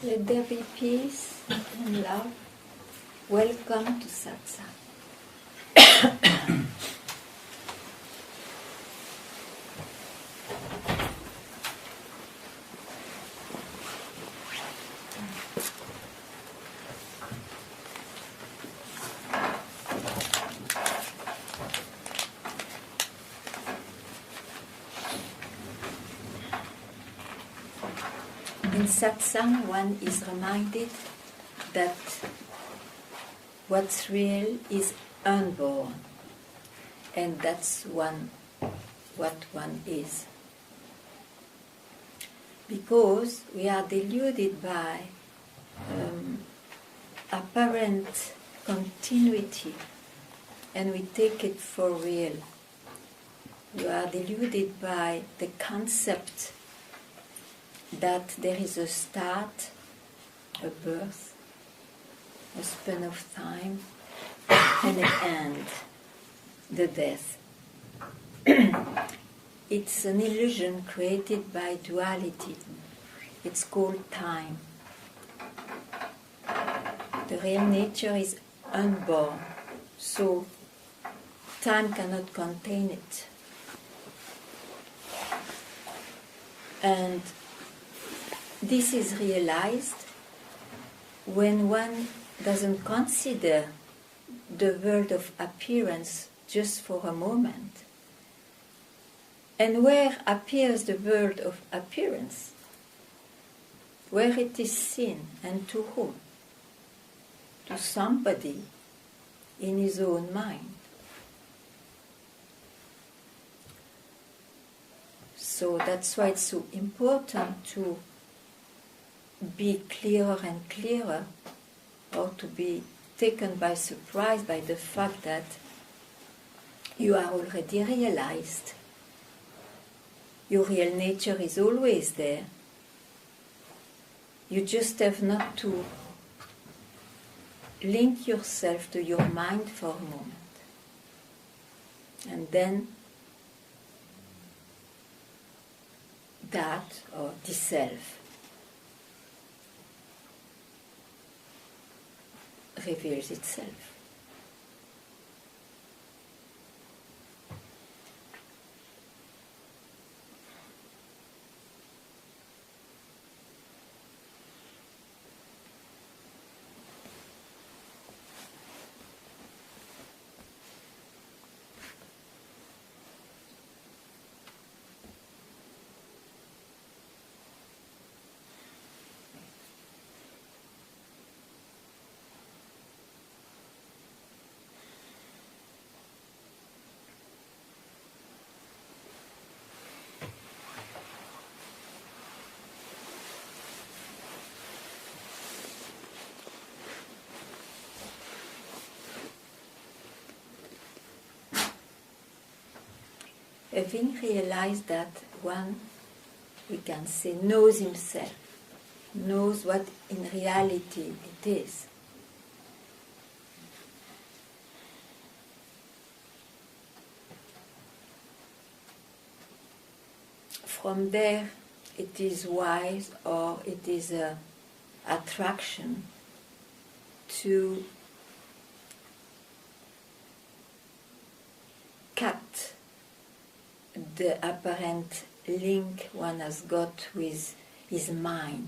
Let there be peace and love. Welcome to Satsang. In Satsang, one is reminded that what's real is unborn, and that's what one is. Because we are deluded by apparent continuity, and we take it for real. You are deluded by the concept that there is a start, a birth, a span of time, and an end, the death. It's an illusion created by duality. It's called time. The real nature is unborn, so time cannot contain it. And this is realized when one doesn't consider the world of appearance just for a moment. And where appears the world of appearance? Where it is seen, and to whom? To somebody in his own mind. So that's why it's so important to be clearer and clearer, or to be taken by surprise by the fact that you are already realized. Your real nature is always there. You just have not to link yourself to your mind for a moment. And then that, or the self, reveals itself. Having realized that one, we can say, knows himself, knows what in reality it is. From there, it is wise, or it is an attraction to cut the apparent link one has got with his mind,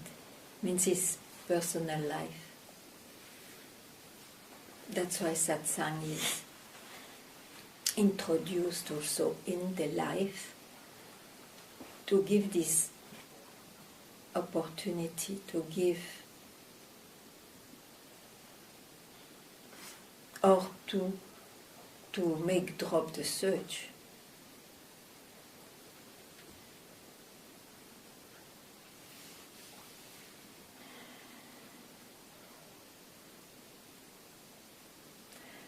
means his personal life. That's why Satsang is introduced also in the life, to give this opportunity, to give, or to make drop the search.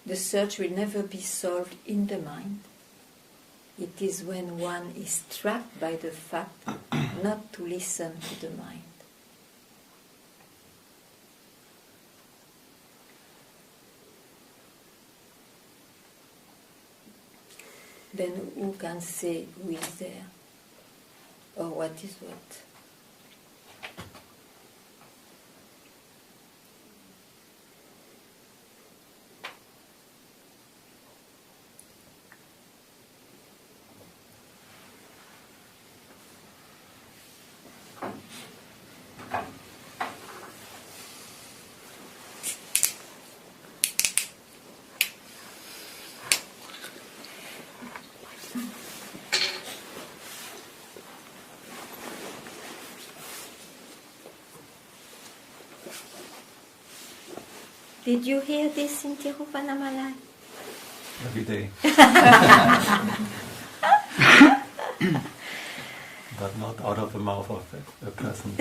The search will never be solved in the mind. It is when one is trapped by the fact not to listen to the mind. Then who can say who is there, or what is what? Did you hear this in Tiruvannamalai? Every day. But not out of the mouth of a person.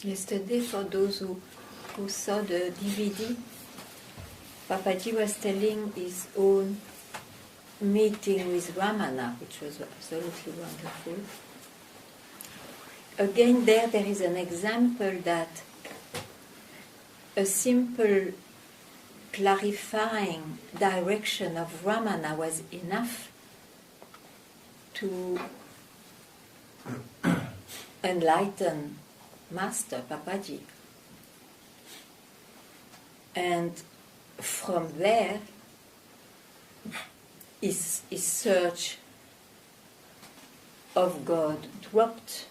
Yesterday, for those who saw the DVD, Papaji was telling his own meeting with Ramana, which was absolutely wonderful. Again, there is an example that a simple clarifying direction of Ramana was enough to enlighten Master Papaji. And from there, his search of God dropped.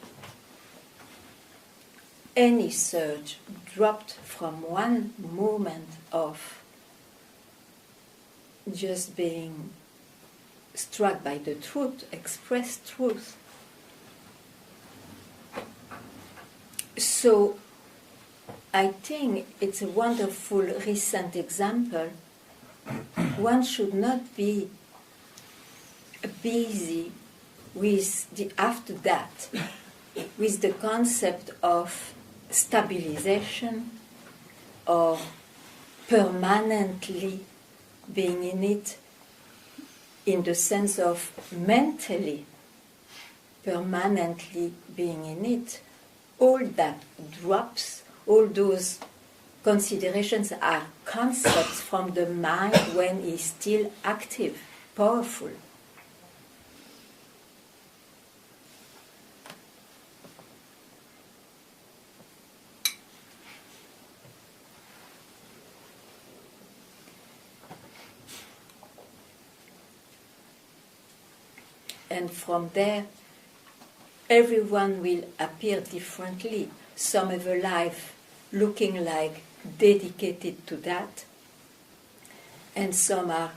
Any search dropped from one moment of just being struck by the truth, expressed truth. So I think it's a wonderful recent example. One should not be busy with after that, with the concept of stabilization or permanently being in it, in the sense of mentally permanently being in it. All that drops, all those considerations are concepts from the mind when it's still active, powerful. And from there, everyone will appear differently. Some have a life looking like dedicated to that, and some are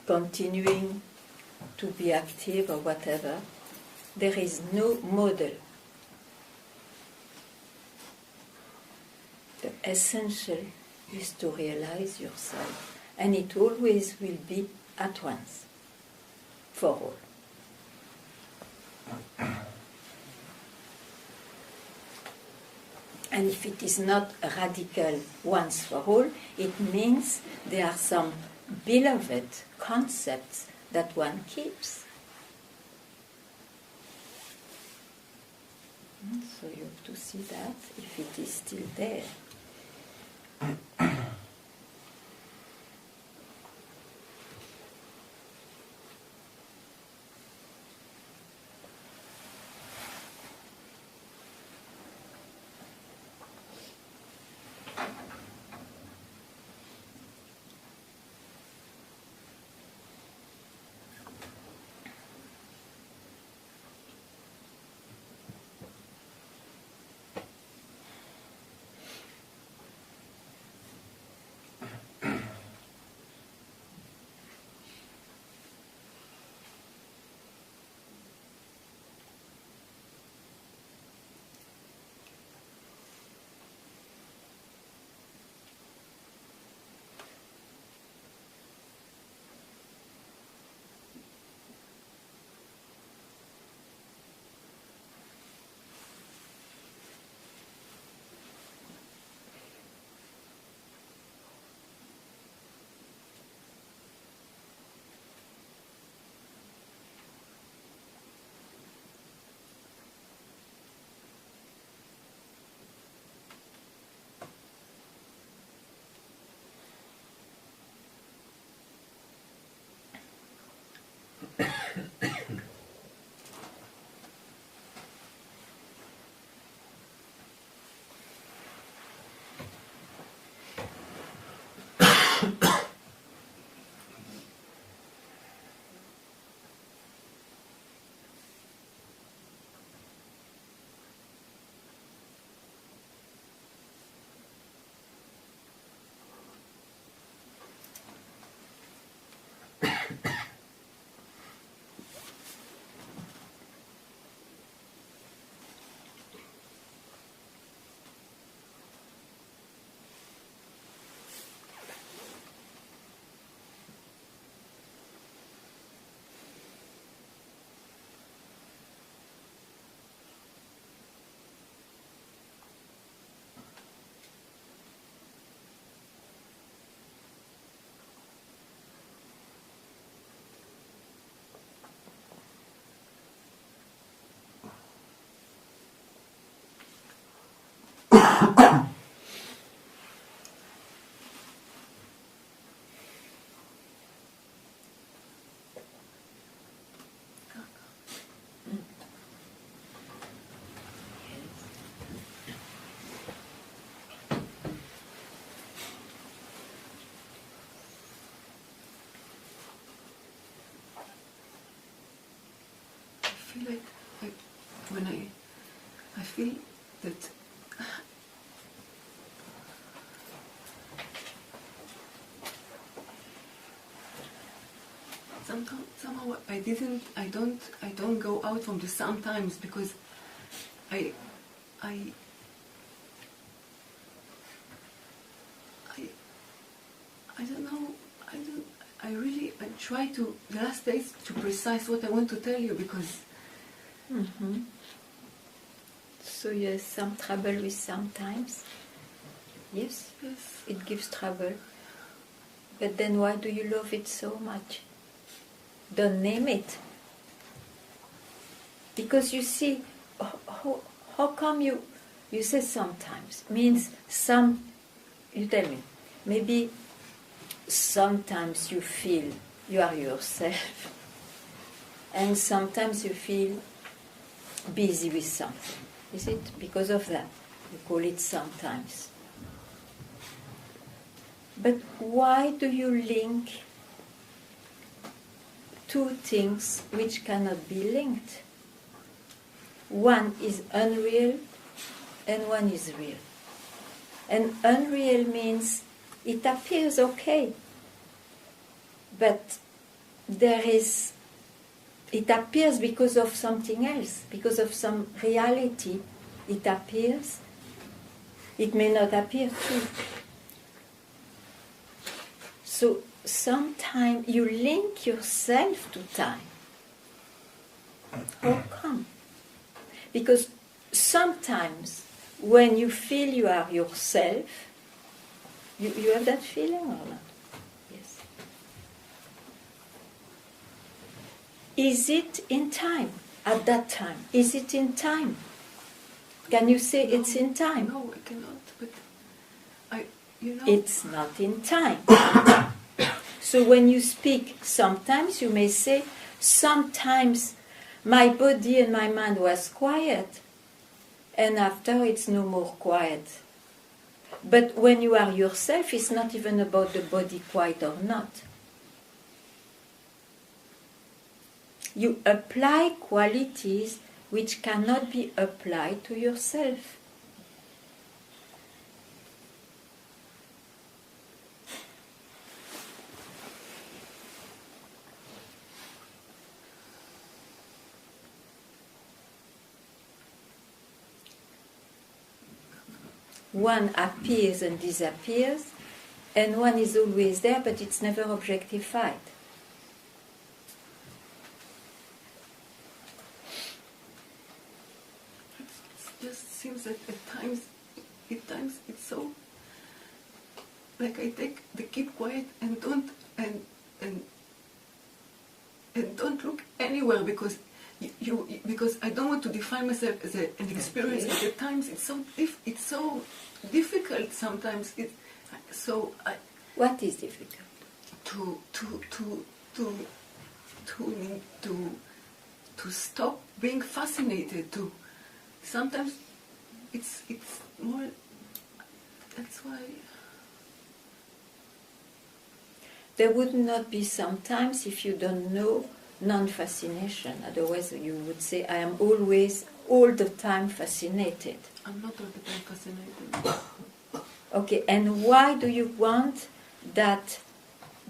continuing to be active or whatever. There is no model. The essential is to realize yourself, and it always will be at once, for all. And if it is not radical once for all, it means there are some beloved concepts that one keeps. So you have to see that if it is still there. feel like when I feel that somehow I don't go out from the sometimes because I don't know. I try to the last days to precise what I want to tell you because. Mm-hmm. So you have some trouble with sometimes. Yes. Yes. It gives trouble. But then why do you love it so much? Don't name it. Because you see, how come you say sometimes? Means some, you tell me, maybe sometimes you feel you are yourself and sometimes you feel busy with something. Is it because of that? You call it sometimes. But why do you link two things which cannot be linked? One is unreal and one is real. And unreal means it appears okay, but it appears because of something else, because of some reality. It appears, it may not appear true. So sometimes you link yourself to time. How come? Because sometimes when you feel you are yourself, you have that feeling or not? Yes. Is it in time at that time? Is it in time? Can you say it's in time? No, I cannot. But it's not in time. So when you speak, sometimes you may say, sometimes my body and my mind was quiet, and after it's no more quiet. But when you are yourself, it's not even about the body quiet or not. You apply qualities which cannot be applied to yourself. One appears and disappears, and one is always there, but it's never objectified. It just seems that at times it's so like I keep quiet and don't look anywhere because because I don't want to define myself as an experience. But at times it's so difficult. Sometimes What is difficult? To stop being fascinated. Sometimes it's more. That's why. There would not be sometimes if you don't know non-fascination. Otherwise you would say, I am always, all the time fascinated. I'm not all the time fascinated. Okay, and why do you want that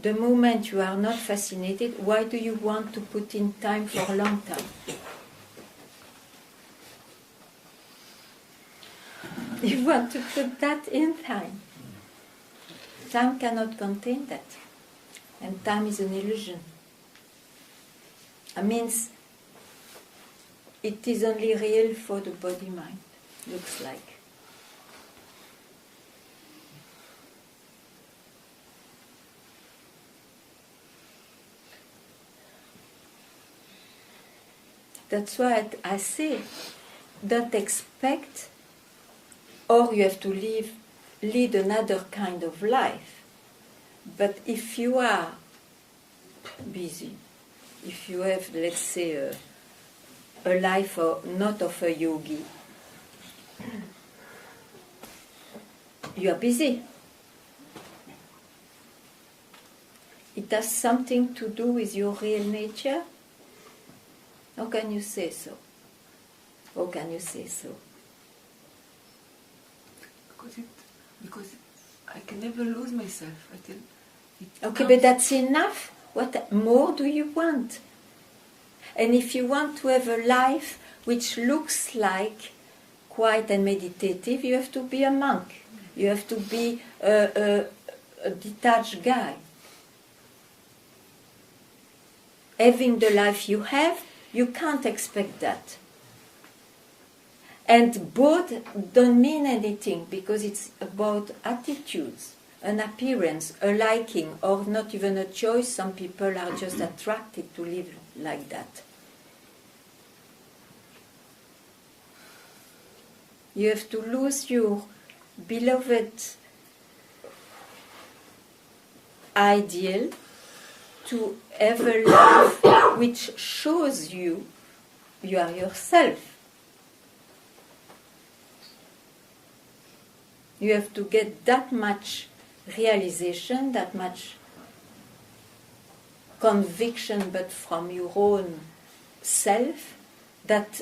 the moment you are not fascinated, why do you want to put in time for a long time? You want to put that in time. Time cannot contain that. And time is an illusion. It means it is only real for the body-mind, looks like. That's why I say, don't expect, or you have to lead another kind of life. But if you are busy, if you have, let's say, a life not of a yogi, you are busy. It has something to do with your real nature. How can you say so? How can you say so? Because I can never lose myself. Okay, but that's enough. What more do you want? And if you want to have a life which looks like quiet and meditative, you have to be a monk. You have to be a detached guy. Having the life you have, you can't expect that. And both don't mean anything because it's about attitudes, an appearance, a liking, or not even a choice. Some people are just attracted to live like that. You have to lose your beloved ideal to have a life which shows you are yourself. You have to get that much realization, that much conviction, but from your own self, that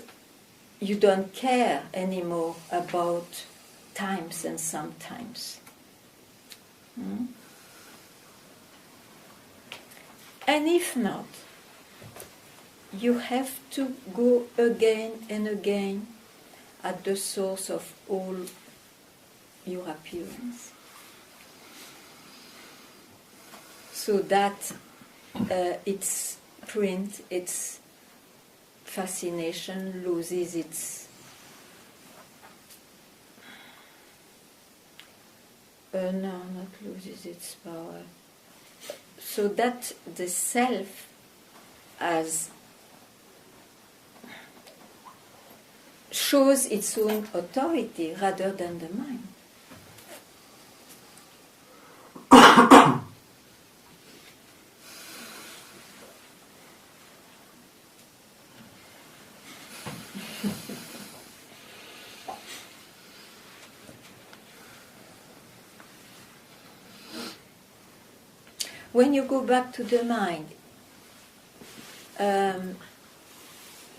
you don't care anymore about times and sometimes. And if not, you have to go again and again at the source of all your appearance, so that its print, its fascination loses its not loses its power, so that the self as shows its own authority rather than the mind. When you go back to the mind,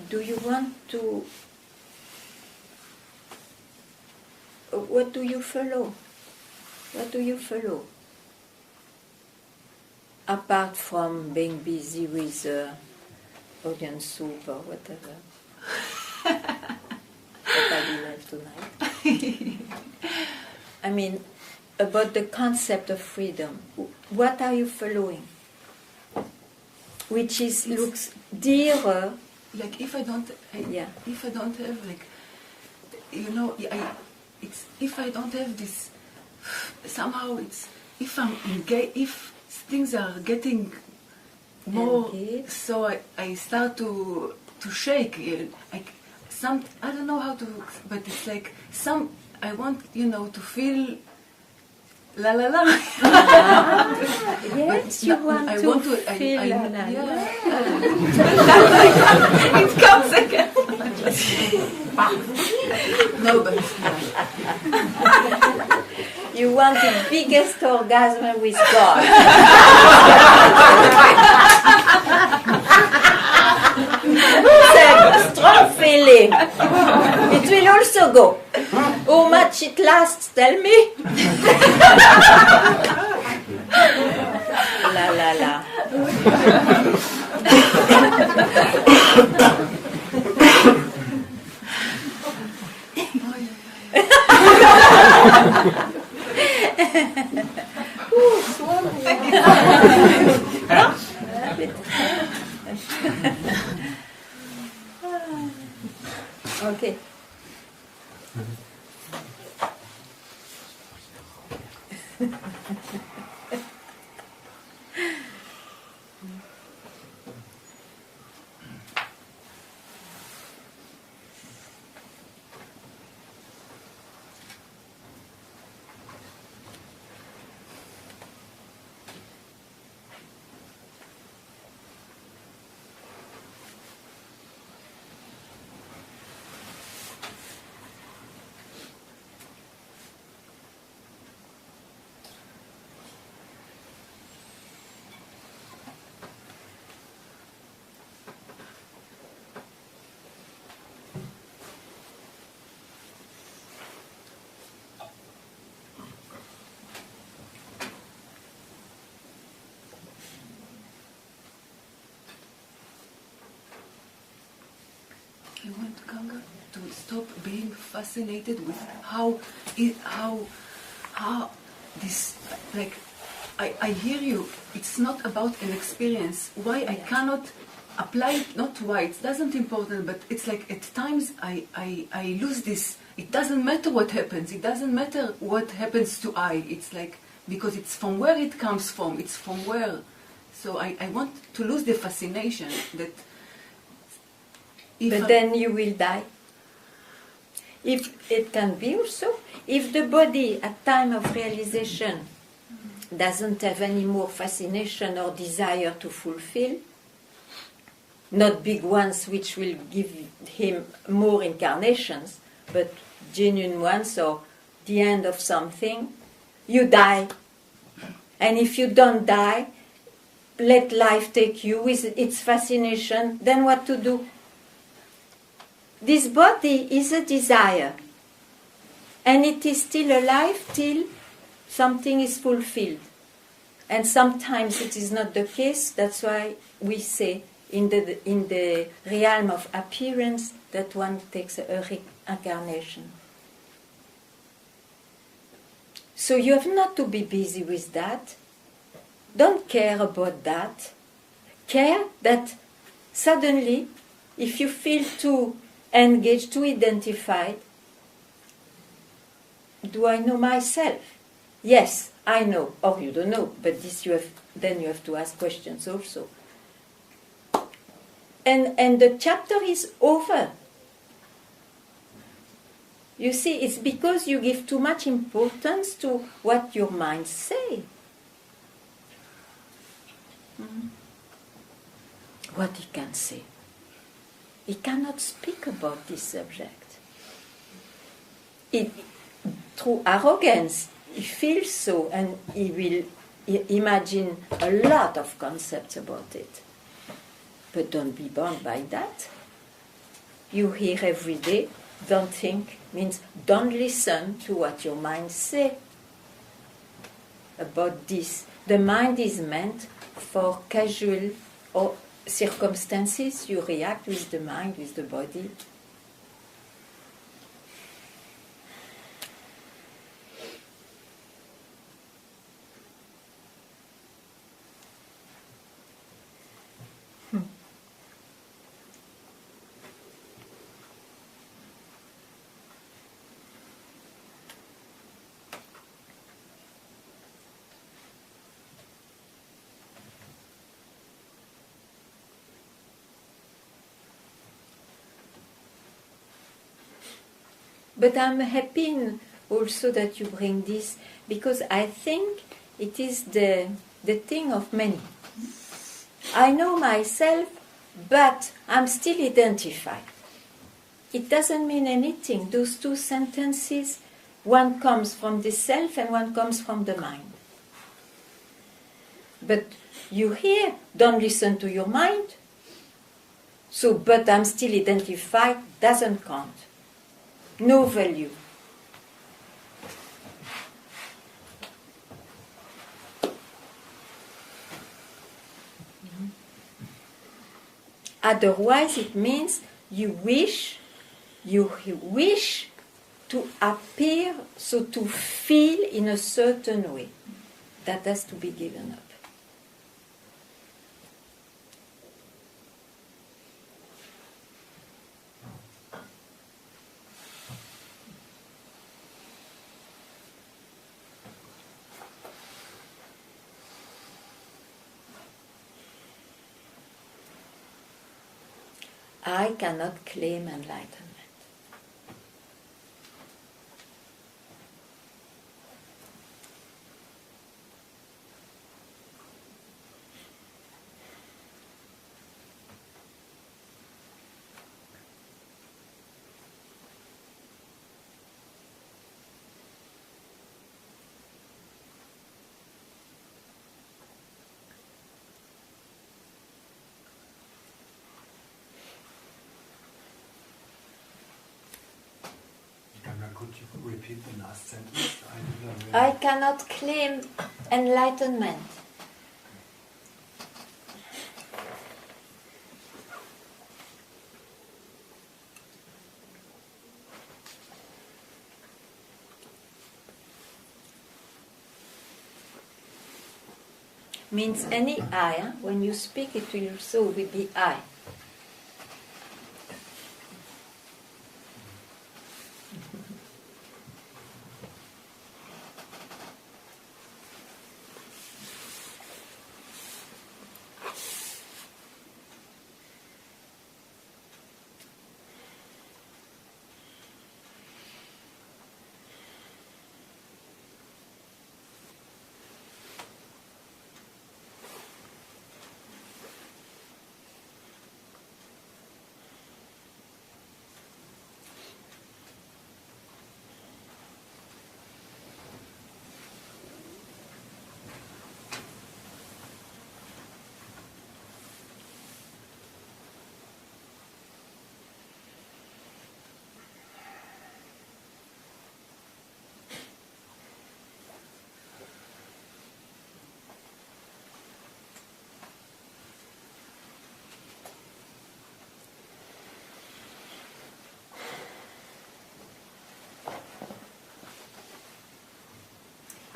do you want to... What do you follow? What do you follow? Apart from being busy with onion soup or whatever. What I will have tonight. I mean, about the concept of freedom. What are you following? Which is looks dearer. Like if I don't have like, you know, if I don't have this, somehow it's if I'm engaged, if things are getting more, engaged. so I start to shake. Like I don't know how to, but it's like I want, you know, to feel. La la la. Yes, you want I to want to feel la la la. It comes again. No, but You want the biggest orgasm with God. It's a strong feeling. It will also go. How much it lasts, tell me? La la la. Okay. Ganga, to stop being fascinated with how this, like, I hear you, it's not about an experience. Why I cannot apply it, not why, it doesn't important, but it's like at times I lose this. It doesn't matter what happens, it doesn't matter what happens to I. It's like, because it's from where it comes from, it's from where. So I want to lose the fascination that but then you will die. If it can be also, if the body at time of realization doesn't have any more fascination or desire to fulfill, not big ones which will give him more incarnations, but genuine ones or the end of something, you die. And if you don't die, let life take you with its fascination, then what to do? This body is a desire, and it is still alive till something is fulfilled. And sometimes it is not the case. That's why we say in the realm of appearance that one takes a reincarnation. So you have not to be busy with that. Don't care about that. Care that suddenly, if you feel too engaged, too identified, do I know myself? Yes, I know, or you don't know, but this then you have to ask questions also. And the chapter is over. You see, it's because you give too much importance to what your mind say. What he can say. He cannot speak about this subject. Through arrogance, he feels so, and he will imagine a lot of concepts about it. But don't be bound by that. You hear every day, don't think, means don't listen to what your mind says about this. The mind is meant for casual or circumstances. You react with the mind, with the body. But I'm happy also that you bring this, because I think it is the thing of many. I know myself, but I'm still identified. It doesn't mean anything. Those two sentences, one comes from the self and one comes from the mind. But you hear, don't listen to your mind. So, but I'm still identified, doesn't count. No value. Otherwise, it means you wish to appear, so to feel in a certain way. That has to be given up. I cannot claim enlightenment. Could you repeat the last sentence? I cannot claim enlightenment. means any I. Huh? When you speak, it will also be I.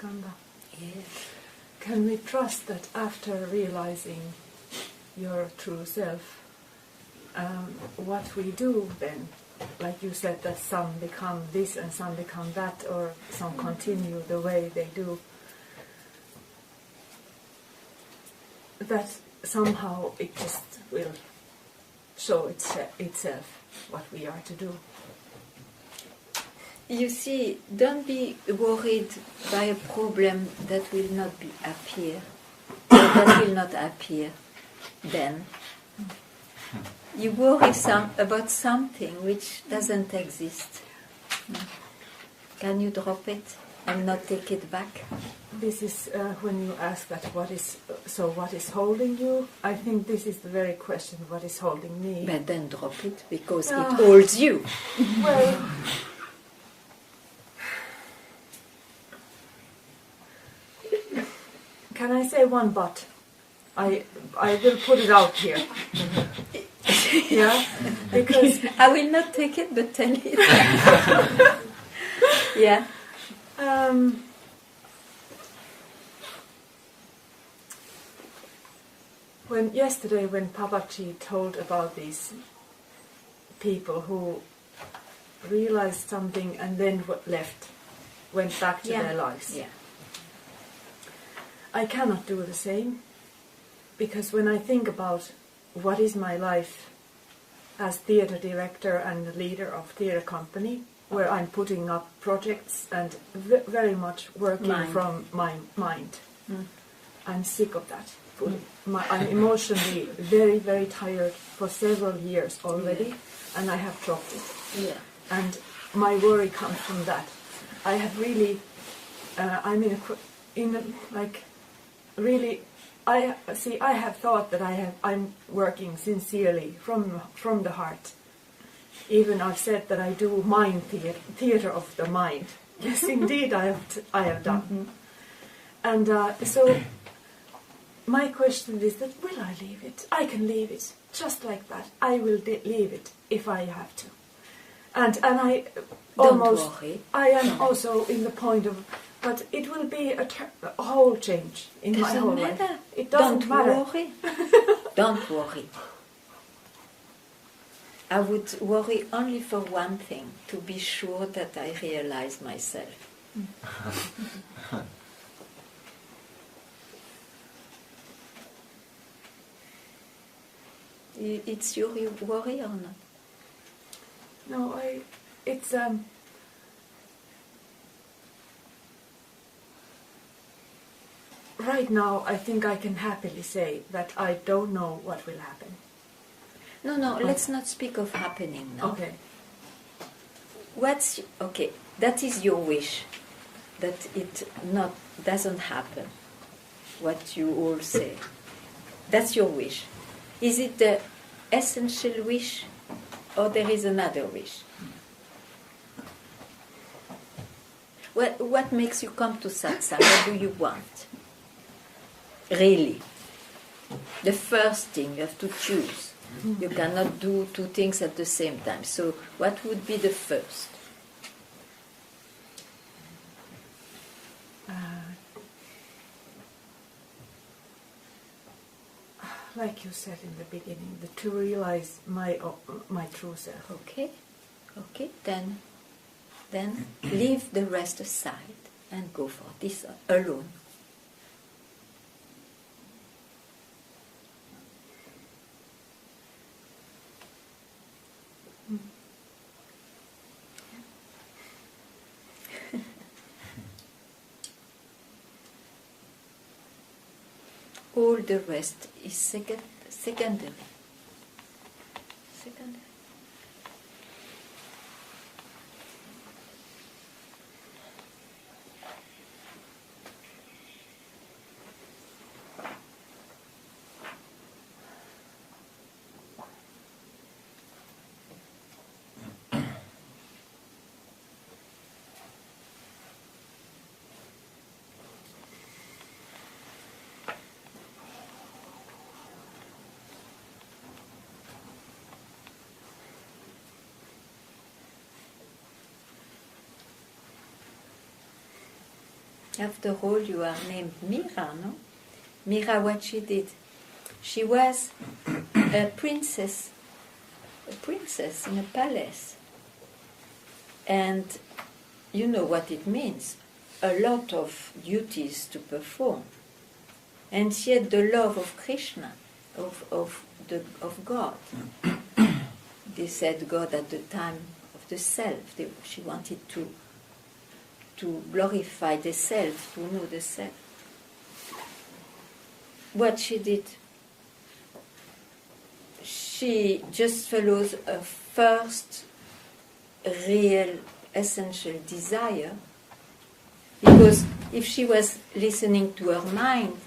Ganga, Yes. can we trust that after realizing your true self, what we do then, like you said that some become this and some become that, or some continue the way they do, that somehow it just will show itself what we are to do? You see, don't be worried by a problem that will not appear, or that will not appear then. You worry about something which doesn't exist. Can you drop it and not take it back? This is when you ask that what is holding you? I think this is the very question, what is holding me? But then drop it, because it holds you. Well, can I say one but? I will put it out here. Yeah, because I will not take it, but tell it. Yeah. Yesterday when Papaji told about these people who realized something and then went back to their lives. Yeah. I cannot do the same, because when I think about what is my life as theater director and leader of theater company, where I'm putting up projects and very much working from my mind. I'm sick of that. I'm emotionally very, very tired for several years already, and I have dropped it. Yeah. And my worry comes from that. I have really, I'm I have thought that I'm working sincerely from the heart. Even I've said that I do mind theater of the mind. Yes, indeed, I have done. And so my question is that will I leave it? I can leave it just like that. I will leave it if I have to. And I almost I am also in the point of. But it will be a whole change in my whole life. It doesn't matter. Don't worry. Don't worry. I would worry only for one thing, to be sure that I realize myself. It's your worry or not? No, it's right now, I think I can happily say that I don't know what will happen. No, let's not speak of happening now. Okay. Okay, that is your wish, that it doesn't happen, what you all say. That's your wish. Is it the essential wish, or there is another wish? What makes you come to Satsang? What do you want? Really, the first thing you have to choose. You cannot do two things at the same time. So what would be the first? like you said in the beginning, to realize my true self. Okay, then leave the rest aside and go for this alone. All the rest is secondary. After all, you are named Mira, no? Mira, what she did? She was a princess in a palace. And you know what it means. A lot of duties to perform. And she had the love of Krishna, of God. They said God at the time of the self. She wanted to glorify the self, to know the self. What she did, she just follows a first real essential desire, because if she was listening to her mind,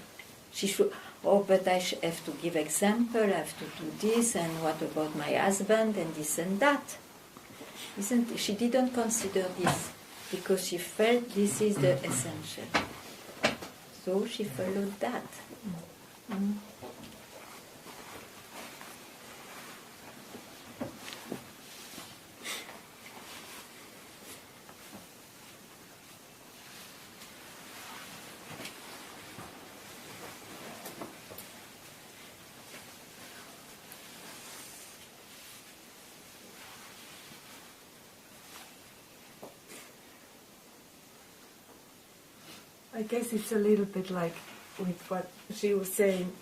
she should, but I have to give example, I have to do this, and what about my husband, and this and that. She didn't consider this, because she felt this is the essential. So she followed that. Mm. I guess it's a little bit like with what she was saying,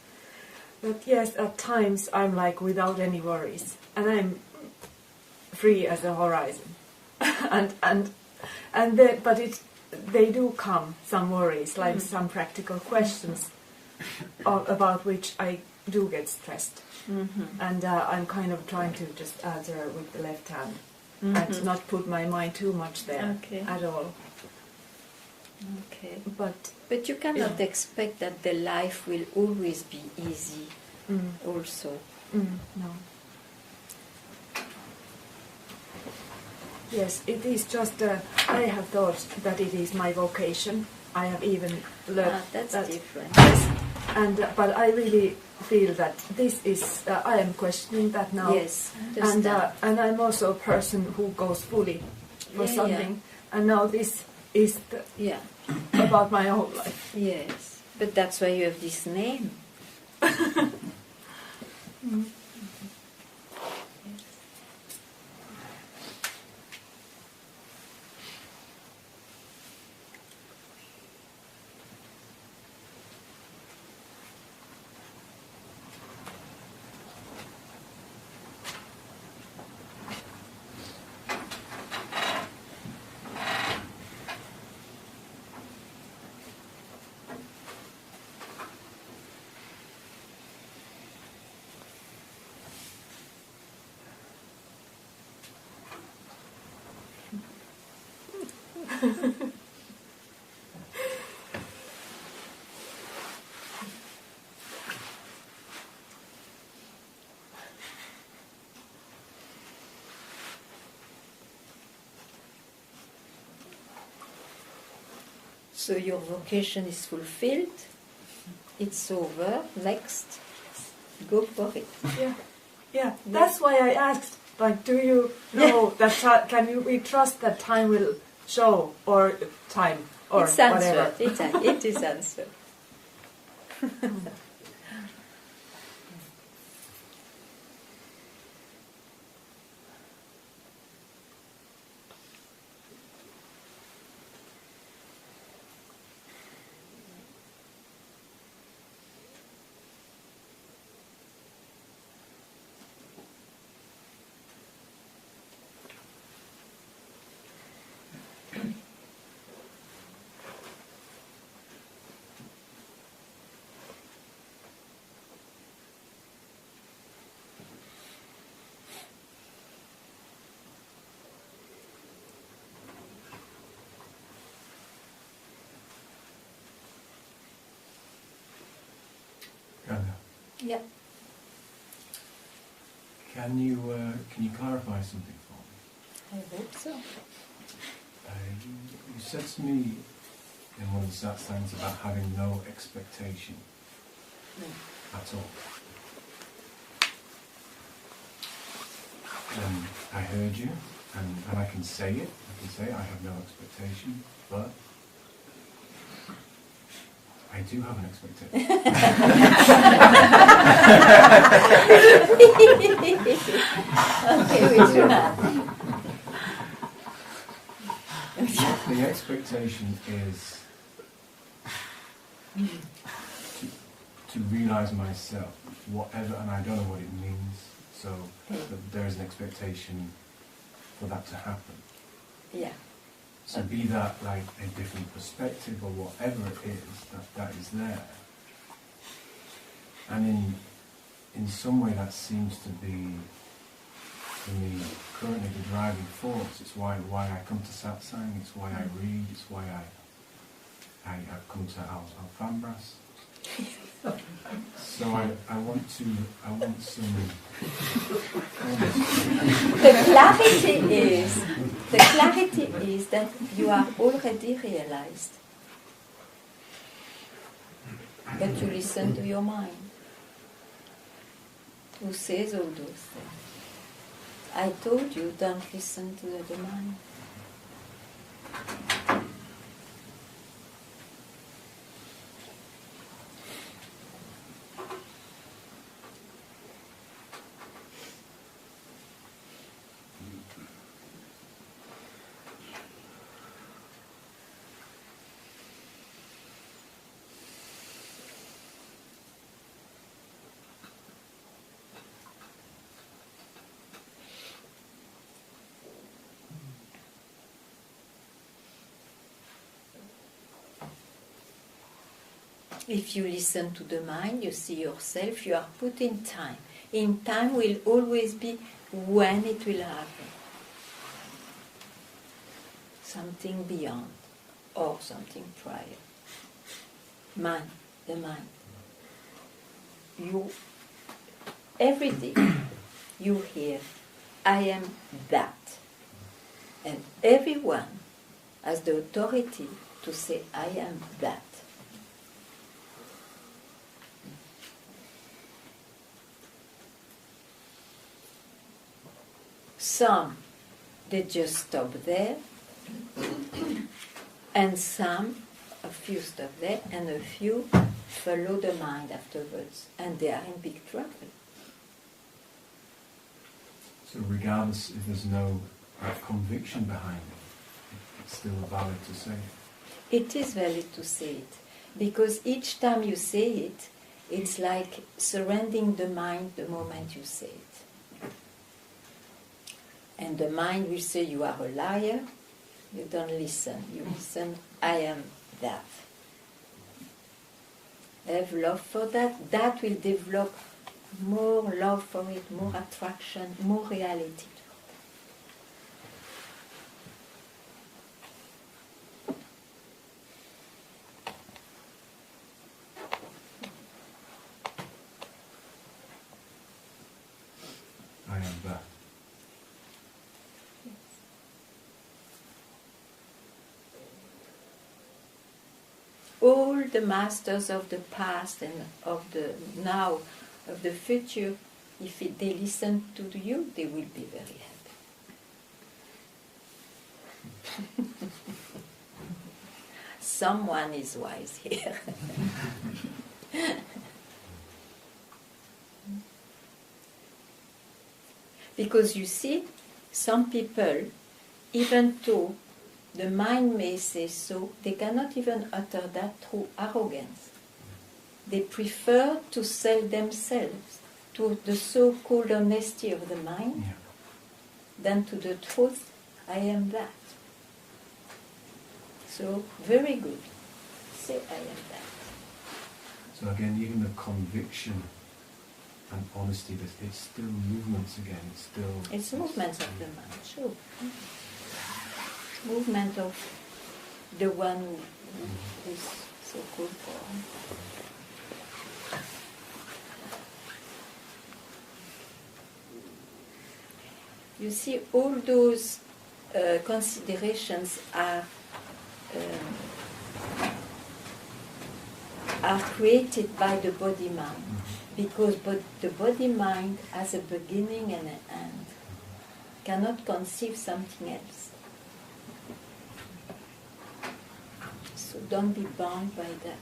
that yes, at times I'm like without any worries, and I'm free as a horizon, and then, but they do come some worries, like some practical questions about which I do get stressed, and I'm kind of trying to just answer with the left hand and not put my mind too much there at all. Okay, but you cannot expect that the life will always be easy. Also, no. Yes, it is just. I have thought that it is my vocation. I have even learned that's different. Yes, and but I really feel that this is. I am questioning that now. Yes, and I'm also a person who goes fully for something, and now this is about my whole life. Yes, but that's why you have this name. So your vocation is fulfilled. It's over. Next, go for it. Yeah. That's why I asked. Like, do you know that? Can we trust that time will show, or time, or it's whatever? It is answered. Yeah. Can you clarify something for me? I hope so. You said to me in one of the Satsangs about having no expectation at all. And I heard you, and I can say it. I can say I have no expectation, but I do have an expectation. Okay, which one? The expectation is to realize myself, whatever, and I don't know what it means, so there is an expectation for that to happen. Yeah. So be that like a different perspective or whatever it is, that is there. And in some way that seems to be, for me, currently the driving force. It's why I come to Satsang, it's why I read, it's why I come to Alfambras. So I want some The clarity is that you are already realized. But you listen to your mind, who says all those things. I told you, don't listen to the mind. If you listen to the mind, you see yourself, you are put in time. In time will always be when it will happen. Something beyond or something prior. Mind, the mind. You, every day, you hear, I am that. And everyone has the authority to say, I am that. Some, they just stop there, and some, a few stop there, and a few follow the mind afterwards, and they are in big trouble. So regardless if there's no conviction behind it, it's still valid to say it. It is valid to say it, because each time you say it, it's like surrendering the mind the moment you say it. And the mind will say you are a liar, you don't listen. You listen, I am that. Have love for that. That will develop more love for it, more attraction, more reality. I am that. All the masters of the past and of the now, of the future, if they listen to you, they will be very happy. Someone is wise here. Because you see, some people, even though the mind may say so, they cannot even utter that through arrogance. They prefer to sell themselves to the so-called honesty of the mind than to the truth, I am that. So, very good. Say, I am that. So again, even the conviction and honesty, it's still movements again, It's movements of the mind, sure. Movement of the one who is so called for. You see, all those considerations are created by the body-mind, because the body-mind has a beginning and an end, cannot conceive something else. So don't be bound by that.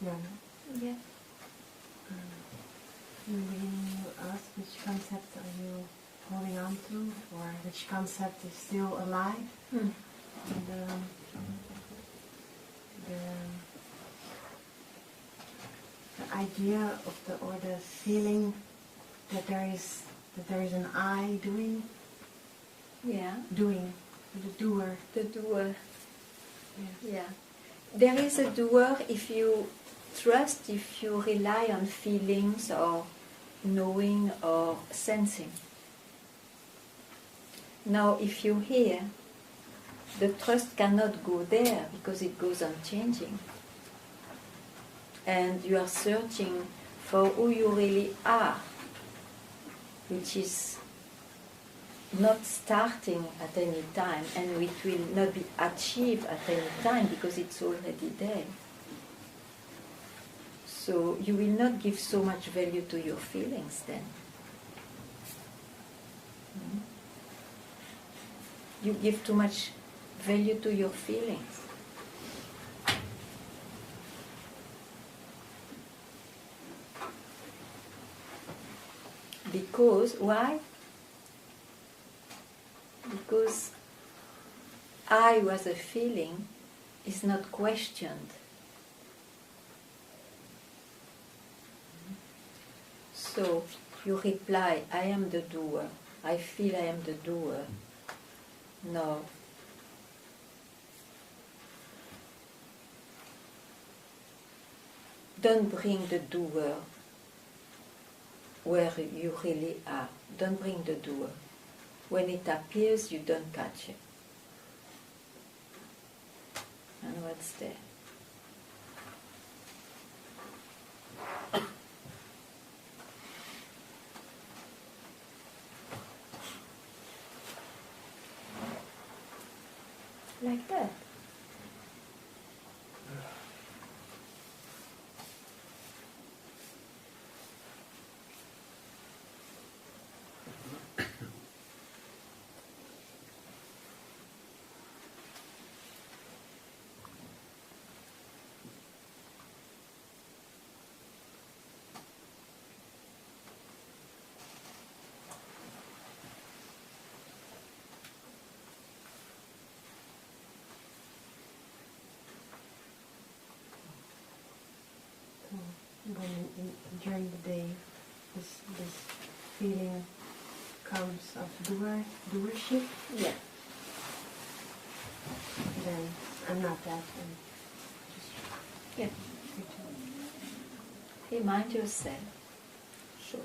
Yeah. Yeah. In the beginning you asked which concept are you holding on to, or which concept is still alive. And, the idea of the feeling that there is an I doing. Yeah. Doing, the doer. The doer. Yeah. Yeah. There is a doer if you trust, if you rely on feelings or knowing or sensing. Now, if you hear, the trust cannot go there because it goes on changing. And you are searching for who you really are, which is not starting at any time, and it will not be achieved at any time because it's already there. So you will not give so much value to your feelings then. You give too much value to your feelings. Because, why? Because I was a feeling is not questioned. So you reply, I am the doer. I feel I am the doer. No. Don't bring the doer where you really are. Don't bring the doer. When it appears, you don't catch it. And what's there? Like that. When during the day this feeling comes of doership, Yeah. then I'm not that. And Yeah. Remind yourself. Sure.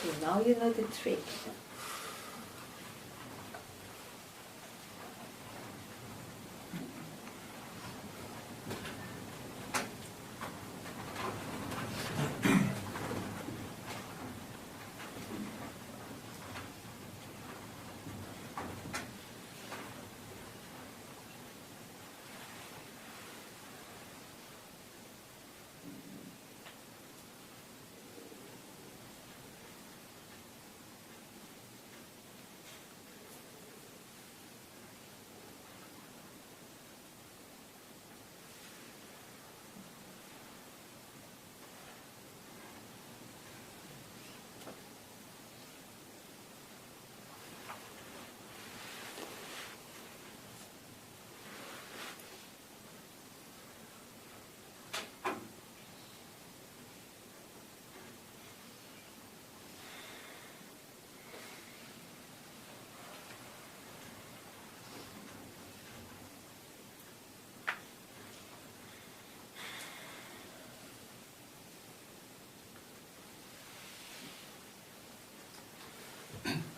So now you know the trick.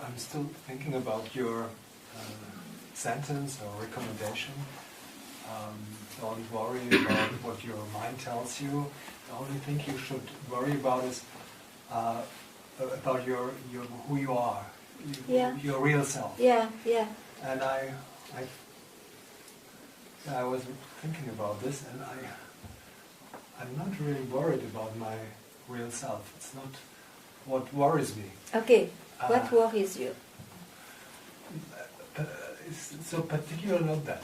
I'm still thinking about your sentence or recommendation. Don't worry about what your mind tells you. The only thing you should worry about is about your who you are, your real self. Yeah, yeah. And I was thinking about this, and I'm not really worried about my real self. It's not what worries me. Okay, what worries you? It's so particular, not that.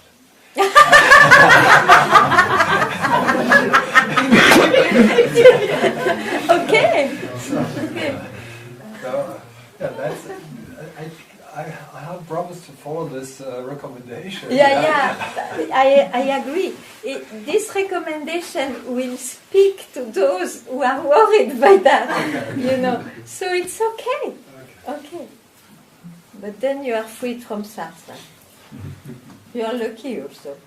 Okay. So that's. I have promised to follow this recommendation. Yeah, I agree. This recommendation will speak to those who are worried by that, you know. So it's okay. Okay. But then you are free from Satsang. You are lucky also.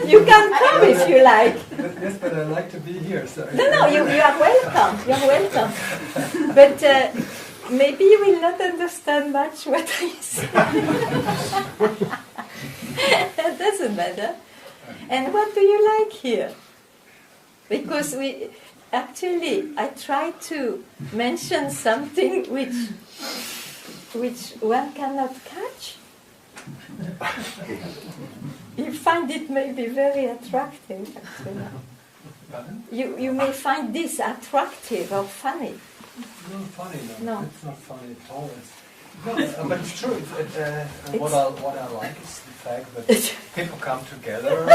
You can come if you like. Yes, but I like to be here. So No, you are welcome. You are welcome. But maybe you will not understand much what I say. That doesn't matter. And what do you like here? Because I try to mention something which one cannot catch. You find it maybe very attractive, actually. You may find this attractive or funny. No, funny, No. It's not funny at all. But it's true. What I like is the fact that people come together.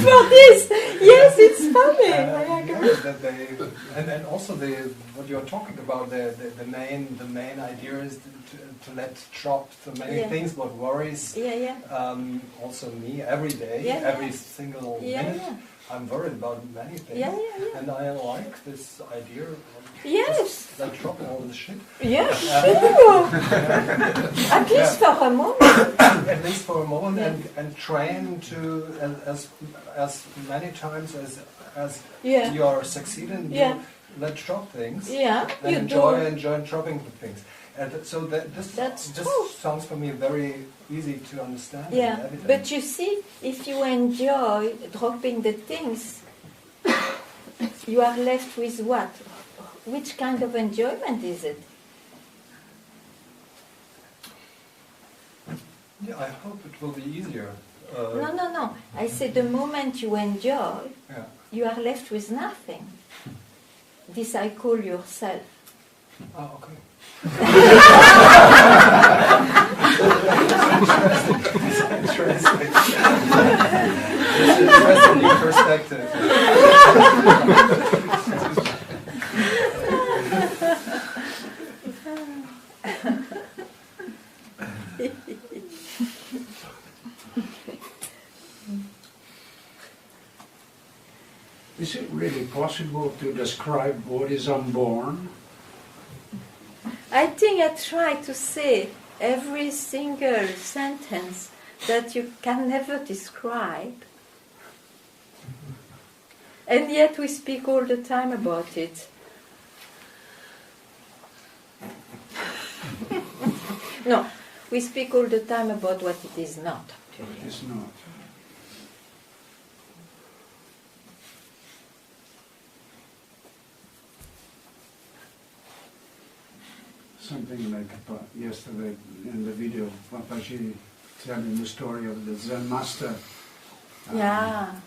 For this, yes, it's funny. I agree. And also what you're talking about, the main idea is to let drop the many things what worries. Also me every day, every single minute. I'm worried about many things, and I like this idea of just let drop all the shit. Yes, sure. At least for a moment. At least for a moment, and train to as many times as you are succeeding. You let drop things. And enjoy dropping the things. And so this sounds for me very easy to understand. Yeah, but you see, if you enjoy dropping the things, you are left with what? Which kind of enjoyment is it? Yeah, I hope it will be easier. No. I say the moment you enjoy, you are left with nothing. This I call yourself. Oh, okay. Interesting. Interesting new perspective. Is it really possible to describe what is unborn? I think I try to say every single sentence that you can never describe. And yet we speak all the time about it. No, we speak all the time about what it is not. It is not. Something like yesterday in the video, Papaji telling the story of the Zen master. And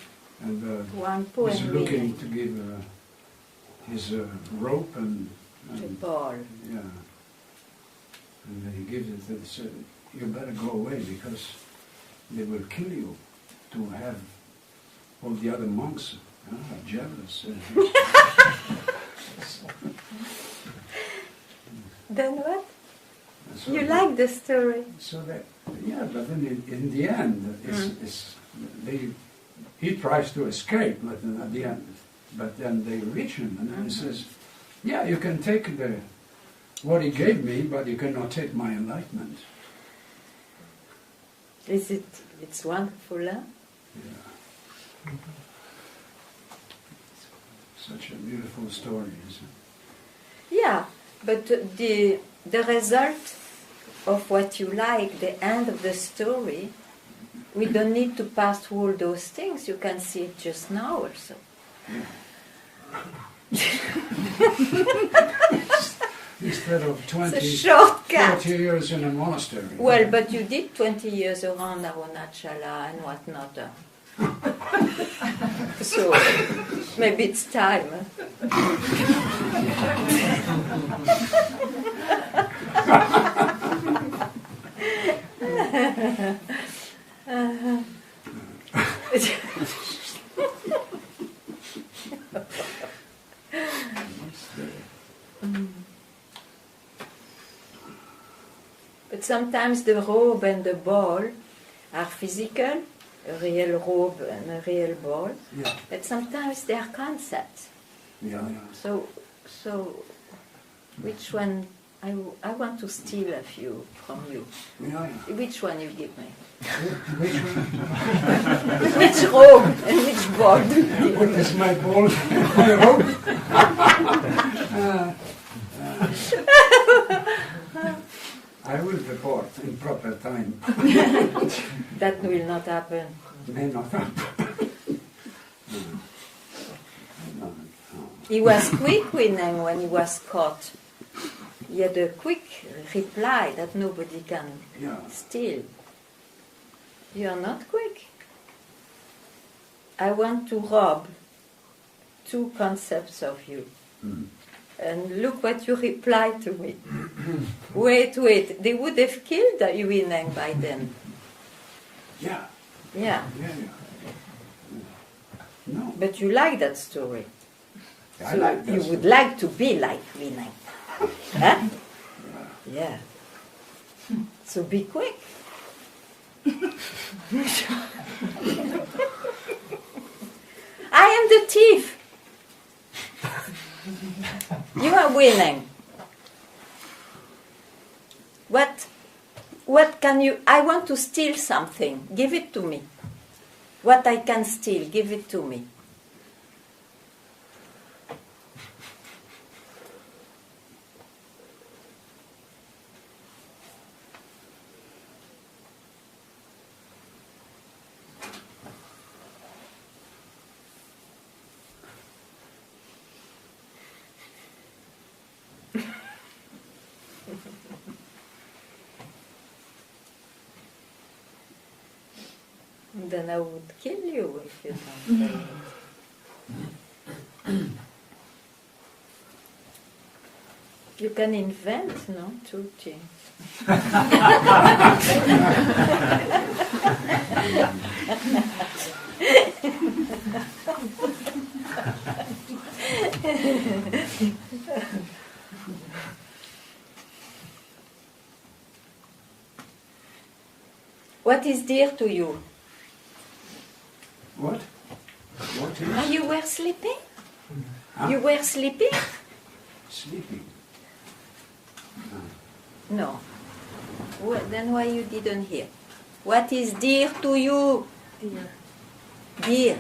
he's looking to give his rope and the ball. Yeah. And then he gives it and said, you better go away because they will kill you to have all the other monks jealous. Then what? So you like the story? So that, but then in the end, he tries to escape, but then at the end, but then they reach him, and then he says, you can take what he gave me, but you cannot take my enlightenment. It's wonderful, huh? Yeah. Such a beautiful story, isn't it? Yeah, But the result of what you like, the end of the story, we don't need to pass through all those things. You can see it just now also. Instead of 20, It's a shortcut. 40 years in a monastery. Well, but you did 20 years around Arunachala and whatnot. So maybe it's time. But sometimes the robe and the ball are physical, a real robe and a real ball. Yeah. But sometimes they are concepts. Yeah, yeah. So which one? I want to steal a few from you. Yeah, yeah. Which one you give me? Which one? Which robe and which ball do you give What me? is my ball? My robe? I will report in proper time. That will not happen. May not happen. No. He was quick winning when he was caught. He had a quick reply that nobody can steal. You are not quick. I want to rob 2 concepts of you. Mm. And look what you replied to me. Wait, they would have killed Yuineng by then. Yeah. Yeah. No. But you like that story. I So like that you story. would like to be like Yuineng. Huh? Yeah. So be quick. I am the thief. You are winning. What can you... I want to steal something. Give it to me. What I can steal, give it to me. Then I would kill you if you don't tell me. You can invent, no, 2 things. What is dear to you? What? What is? Ah, you were sleeping? Huh? You were sleeping? Sleeping. No. Then why you didn't hear? What is dear to you? Dear.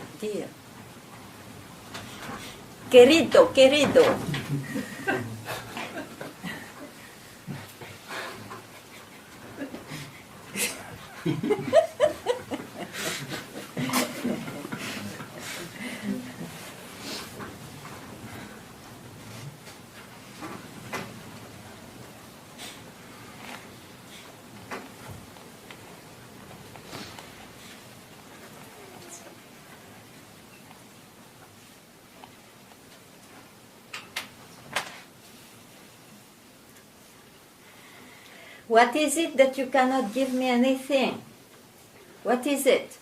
Querido. What is it that you cannot give me anything? What is it?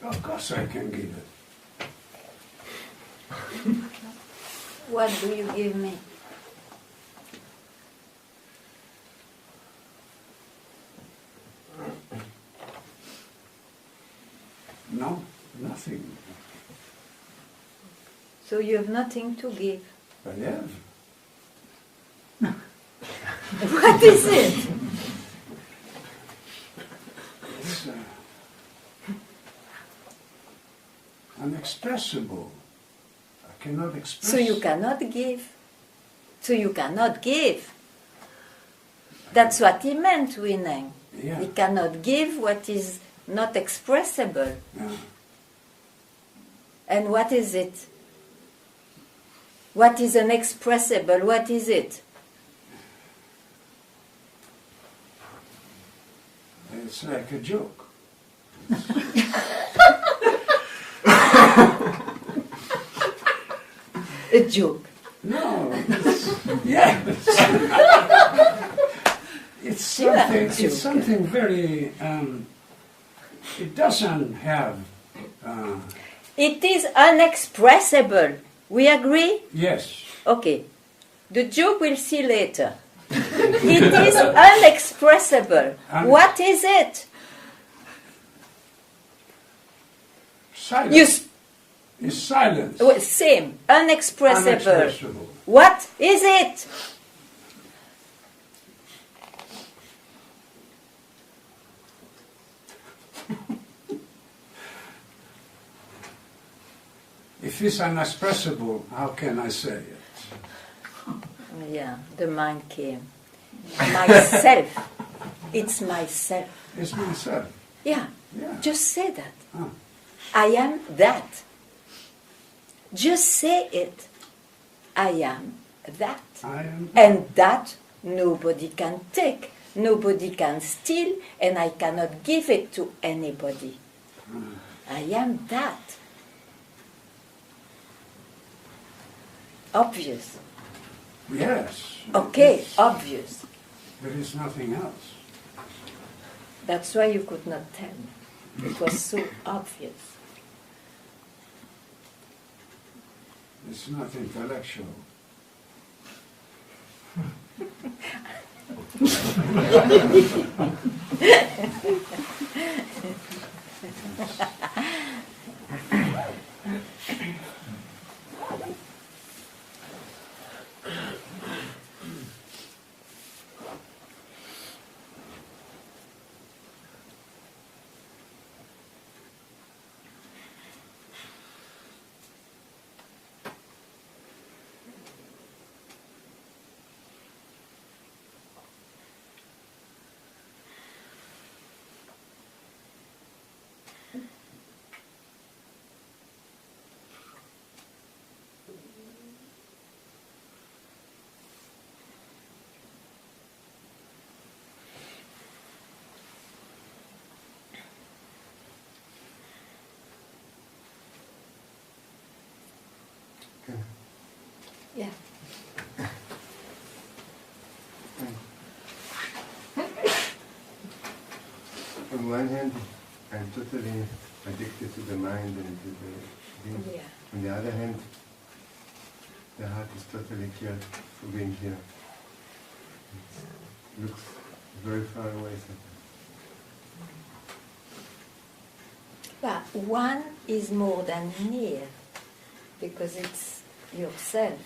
Of course I can give it. What do you give me? No, nothing. So you have nothing to give. I have. What is it? It's unexpressible. I cannot express. So you cannot give. So you cannot give. That's what he meant, Winning. Yeah. He cannot give what is not expressible. Yeah. And what is it? What is unexpressible? What is it? It's like a joke. A joke. No, yes. It's something. It's something very. It doesn't have. It is unexpressible. We agree? Yes. Okay. The joke we'll see later. It is unexpressible. What is it? Silence. It's silence. Well, same. Unexpressible. Unexpressible. What is it? If it's unexpressible, how can I say it? Yeah, the mind came. Myself. It's myself. It's myself. Yeah, Yeah. just say that. Ah. I am that. Just say it. I am that. I am. And that nobody can take, nobody can steal, and I cannot give it to anybody. I am that. Obvious. Yes. Okay, obvious. There is nothing else. That's why you could not tell me. It was so obvious. It's not intellectual. Yeah. On one hand, I'm totally addicted to the mind and to the things. Yeah. On the other hand, the heart is totally clear for being here. It looks very far away sometimes. But one is more than near, because it's yourself.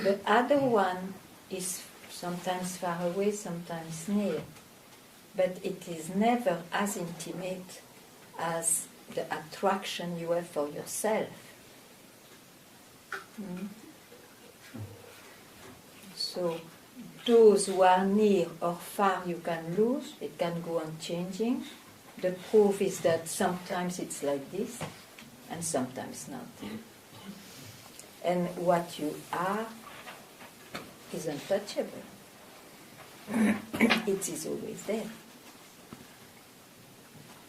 The other one is sometimes far away, sometimes near. But it is never as intimate as the attraction you have for yourself. Mm. So those who are near or far you can lose, it can go on changing. The proof is that sometimes it's like this and sometimes not. And what you are is untouchable. It is always there.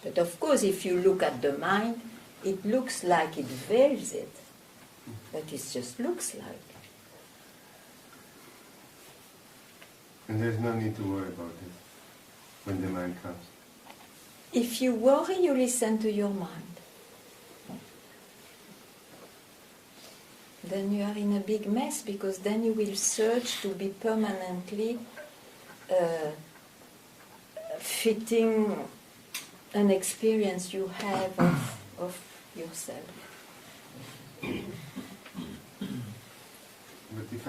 But of course, if you look at the mind, it looks like it veils it. But it just looks like. And there's no need to worry about it when the mind comes. If you worry, you listen to your mind. Then you are in a big mess, because then you will search to be permanently fitting an experience you have of yourself. But if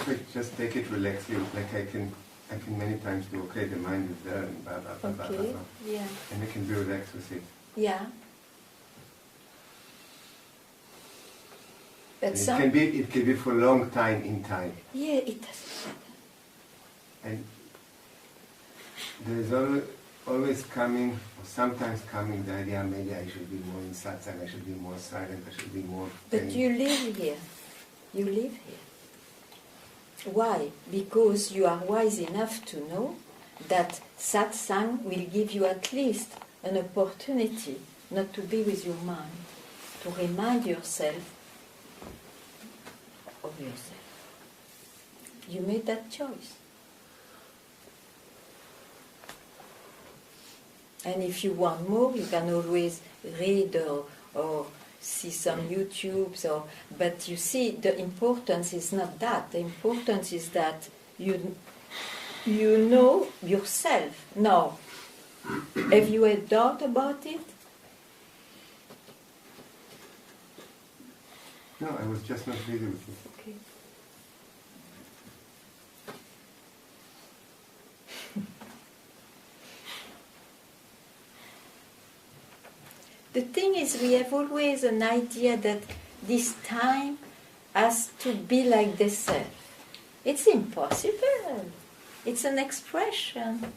I just take it relaxedly, like I can many times do, okay, the mind is there and blah blah blah blah blah, yeah, and I can be relaxed with it. yeah. But It can be for a long time in time. Yeah, it doesn't matter. And there is always coming, or sometimes coming, the idea maybe I should be more in satsang, I should be more silent, I should be more... But you live here. You live here. Why? Because you are wise enough to know that satsang will give you at least an opportunity not to be with your mind, to remind yourself of yourself. You made that choice. And if you want more, you can always read or see some YouTubes. But you see, the importance is not that. The importance is that you know yourself. Now, have you a doubt about it? No, I was just not busy with it. Okay. The thing is, we have always an idea that this time has to be like the self. It's impossible. It's an expression.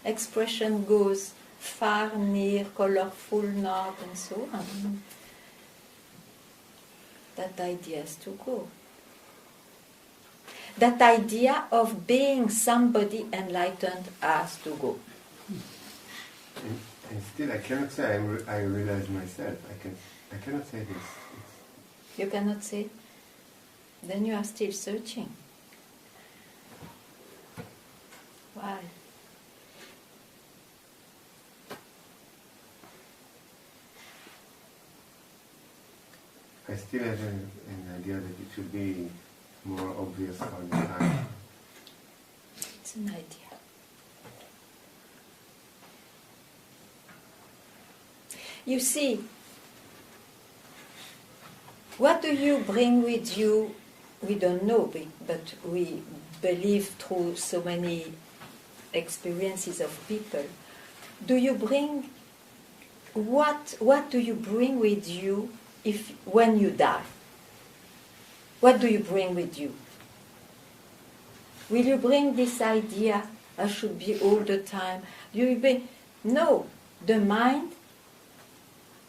Expression goes far, near, colorful, not, and so on. That idea has to go. That idea of being somebody enlightened has to go. And still, I cannot say I realize myself. I cannot say this. You cannot say? Then you are still searching. Why? I still have an idea that it should be more obvious all the time. It's an idea. You see, what do you bring with you? We don't know, but we believe through so many experiences of people. Do you bring, what do you bring with you when you die? What do you bring with you? Will you bring this idea, I should be all the time? No, the mind,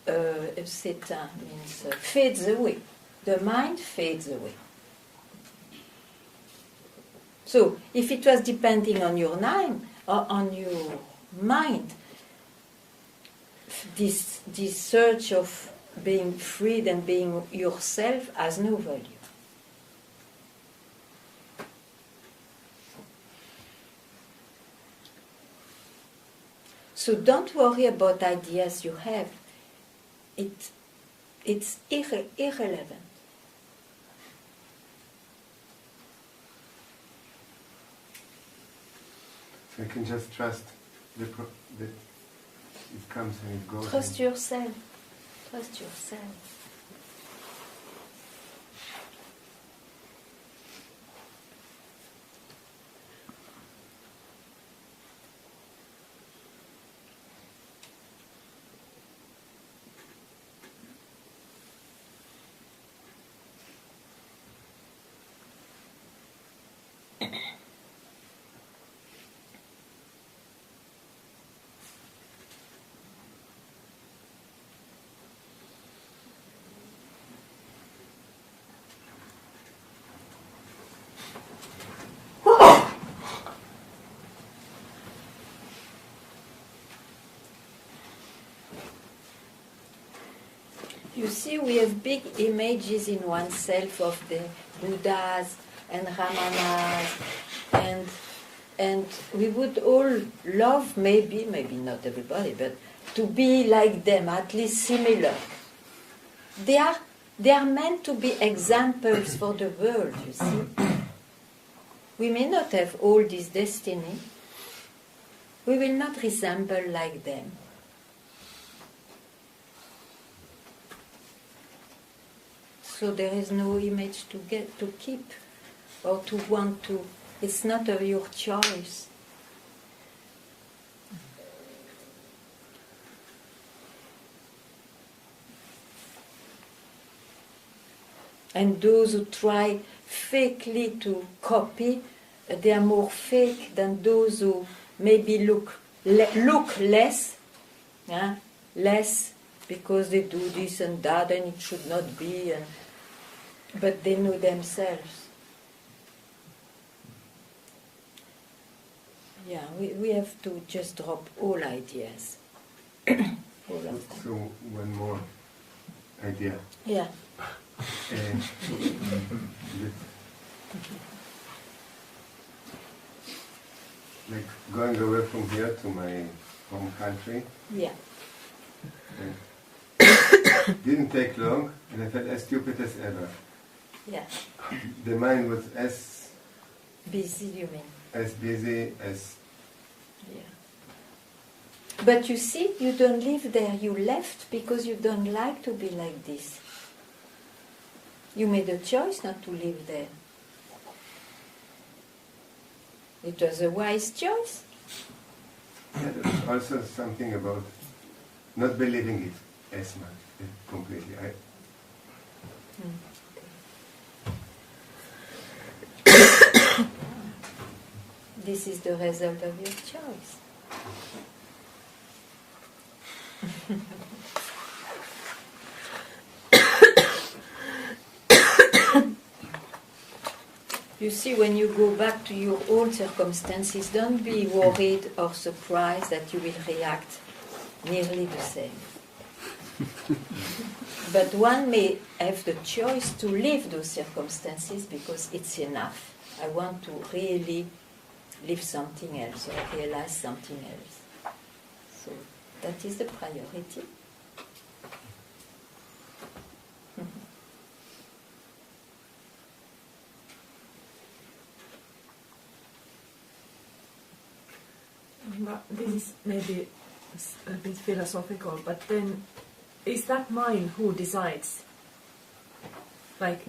Satsang means fades away. The mind fades away. So, if it was depending on your mind, this search of being freed and being yourself has no value. So don't worry about ideas you have. It's irrelevant. So you can just trust that it comes and it goes. Trust yourself. Trust yourself. You see, we have big images in oneself of the Buddhas and Ramanas and And we would all love, maybe not everybody, but to be like them, at least similar. They are meant to be examples for the world, you see. We may not have all this destiny. We will not resemble like them. So there is no image to keep, or to want to. It's not your choice. And those who try fakely to copy, they are more fake than those who maybe look less, less because they do this and that and it should not be, but they know themselves. Yeah, we have to just drop all ideas. All of them. So one more idea. Yeah. Like going away from here to my home country. Yeah. Didn't take long, and I felt as stupid as ever. Yeah. The mind was as busy, you mean? As busy as. Yeah. But you see, you don't live there. You left because you don't like to be like this. You made a choice not to live there. It was a wise choice. Yeah, there's also something about not believing it as much, completely. This is the result of your choice. You see, when you go back to your own circumstances, don't be worried or surprised that you will react nearly the same. But one may have the choice to leave those circumstances because it's enough. I want to really live something else or realize something else. So that is the priority. This is maybe a bit philosophical, but then is that mind who decides? Like,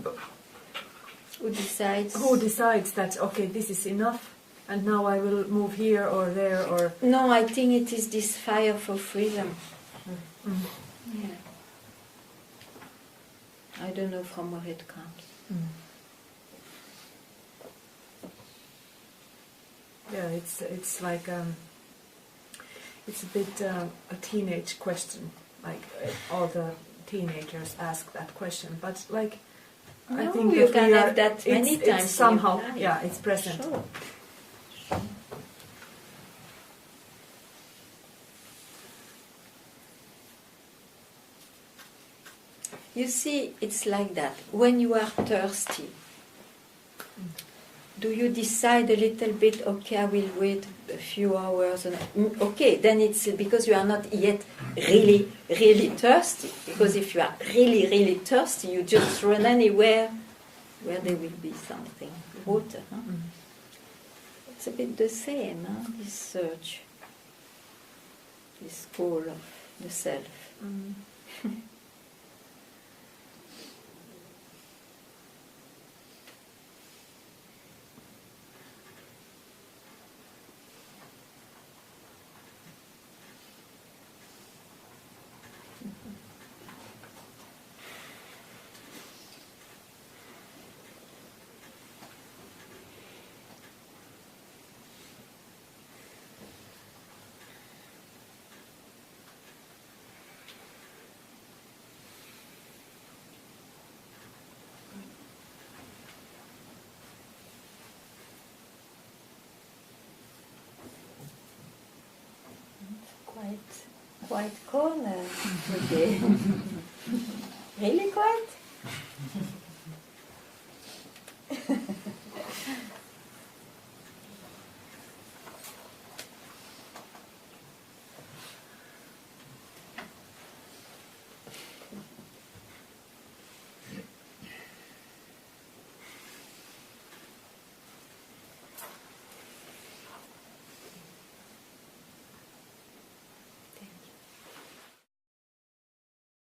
who decides? Who decides that, okay, this is enough and now I will move here or there or... No, I think it is this fire for freedom. Yeah. I don't know from where it comes. Yeah, it's like it's a bit a teenage question. Like all the teenagers ask that question, but like no, I think you that can have that many times. It's somehow, yeah, it's present. Sure. You see, it's like that. When you are thirsty, do you decide a little bit, okay, I will wait a few hours, and okay, then it's because you are not yet really, really thirsty. Because if you are really, really thirsty, you just run anywhere where there will be something, water. Huh? It's a bit the same, huh? This search, this call of the self. Quite calm today. Really quiet?